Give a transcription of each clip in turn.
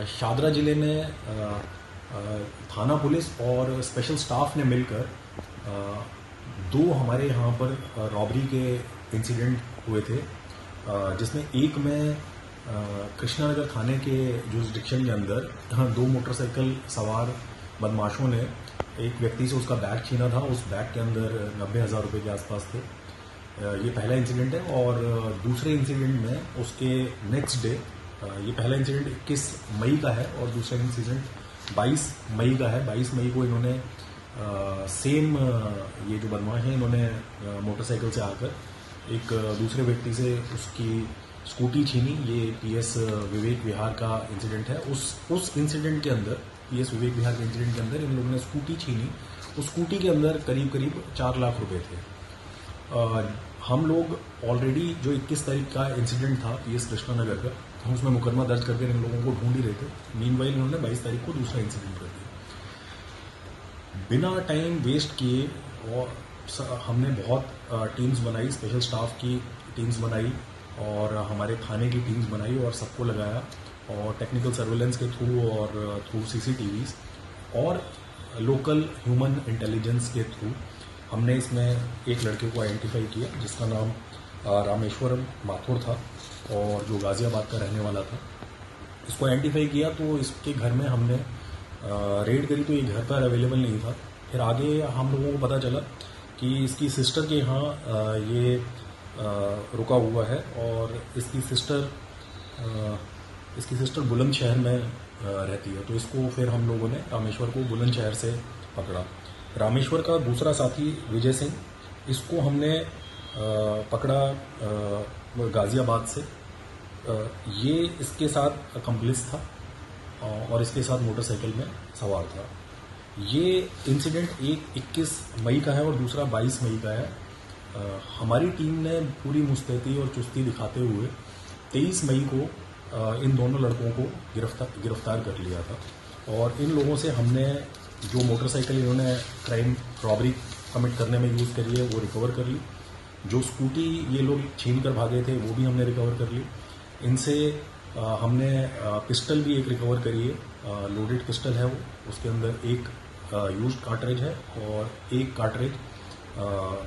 शादरा ज़िले में थाना पुलिस और स्पेशल स्टाफ ने मिलकर दो हमारे यहाँ पर रॉबरी के इंसिडेंट हुए थे, जिसमें एक में कृष्णानगर थाने के जुरिस्डिक्शन के अंदर दो मोटरसाइकिल सवार बदमाशों ने एक व्यक्ति से उसका बैग छीना था। उस बैग के अंदर 90,000 रुपये के आसपास थे। ये पहला इंसिडेंट है। और दूसरे इंसिडेंट में उसके नेक्स्ट डे, ये पहला इंसिडेंट 21 मई का है और दूसरा इंसिडेंट 22 मई का है। 22 मई को इन्होंने सेम ये जो बदमाश हैं, इन्होंने मोटरसाइकिल से आकर एक दूसरे व्यक्ति से उसकी स्कूटी छीनी। ये पीएस विवेक विहार का इंसिडेंट है। उस इंसिडेंट के अंदर, पीएस विवेक विहार के इंसिडेंट के अंदर इन लोगों ने स्कूटी छीनी। उस स्कूटी के अंदर करीब 4 लाख रुपए थे। हम लोग ऑलरेडी जो 21 तारीख का इंसिडेंट था पीएस कृष्णानगर का, हम उसमें मुकदमा दर्ज करके इन लोगों को ढूंढ ही रहे थे। मीनवाइल इन्होंने 22 तारीख को दूसरा इंसिडेंट कर दिया। बिना टाइम वेस्ट किए और हमने बहुत टीम्स बनाई, स्पेशल स्टाफ की टीम्स बनाई और हमारे थाने की टीम्स बनाई और सबको लगाया, और टेक्निकल सर्वेलेंस के थ्रू और थ्रू सीसीटीवीज और लोकल ह्यूमन इंटेलिजेंस के थ्रू हमने इसमें एक लड़के को आइडेंटिफाई किया जिसका नाम रामेश्वरम माथुर था और जो गाजियाबाद का रहने वाला था। इसको आइडेंटिफाई किया तो इसके घर में हमने रेड करी तो ये घर पर अवेलेबल नहीं था। फिर आगे हम लोगों को पता चला कि इसकी सिस्टर के यहाँ ये रुका हुआ है और इसकी सिस्टर बुलंदशहर में रहती है। तो इसको फिर हम लोगों ने रामेश्वर को बुलंदशहर से पकड़ा। रामेश्वर का दूसरा साथी विजय सिंह, इसको हमने पकड़ा गाजियाबाद से। ये इसके साथ कंप्लिस था और इसके साथ मोटरसाइकिल में सवार था। ये इंसिडेंट एक 21 मई का है और दूसरा 22 मई का है। हमारी टीम ने पूरी मुस्तैदी और चुस्ती दिखाते हुए 23 मई को इन दोनों लड़कों को गिरफ्तार कर लिया था। और इन लोगों से हमने जो मोटरसाइकिल इन्होंने क्राइम रॉबरी कमिट करने में यूज़ करी है वो रिकवर कर ली। जो स्कूटी ये लोग छीन कर भागे थे वो भी हमने रिकवर कर ली। इनसे हमने पिस्टल भी एक रिकवर करी है, लोडेड पिस्टल है वो, उसके अंदर एक यूज्ड कार्ट्रिज है और एक कार्ट्रिज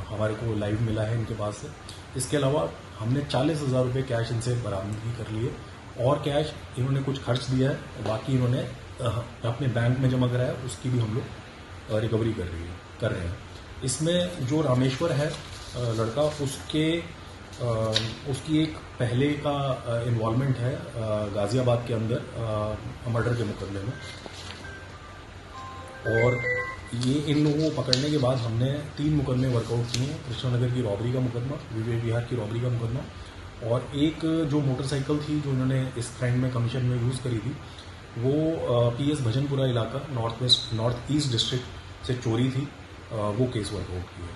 हमारे को लाइव मिला है इनके पास से। इसके अलावा हमने 40,000 रुपये कैश इनसे बरामदगी कर लिए और कैश इन्होंने कुछ खर्च दिया है, बाकी इन्होंने अपने बैंक में जमा कराया, उसकी भी हम लोग रिकवरी कर रहे हैं। इसमें जो रामेश्वर है लड़का, उसकी एक पहले का इन्वॉल्वमेंट है गाजियाबाद के अंदर मर्डर के मुकदमे में। और ये इन लोगों को पकड़ने के बाद हमने 3 मुकदमे वर्कआउट किए हैं। कृष्णानगर की रॉबरी का मुकदमा, विवेक विहार की रॉबरी का मुकदमा, और एक जो मोटरसाइकिल थी जो इन्होंने इस क्राइम में कमीशन में यूज़ करी थी वो पीएस भजनपुरा इलाका नॉर्थ ईस्ट डिस्ट्रिक्ट से चोरी थी, वो केस वर्कआउट किया।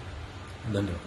धन्यवाद।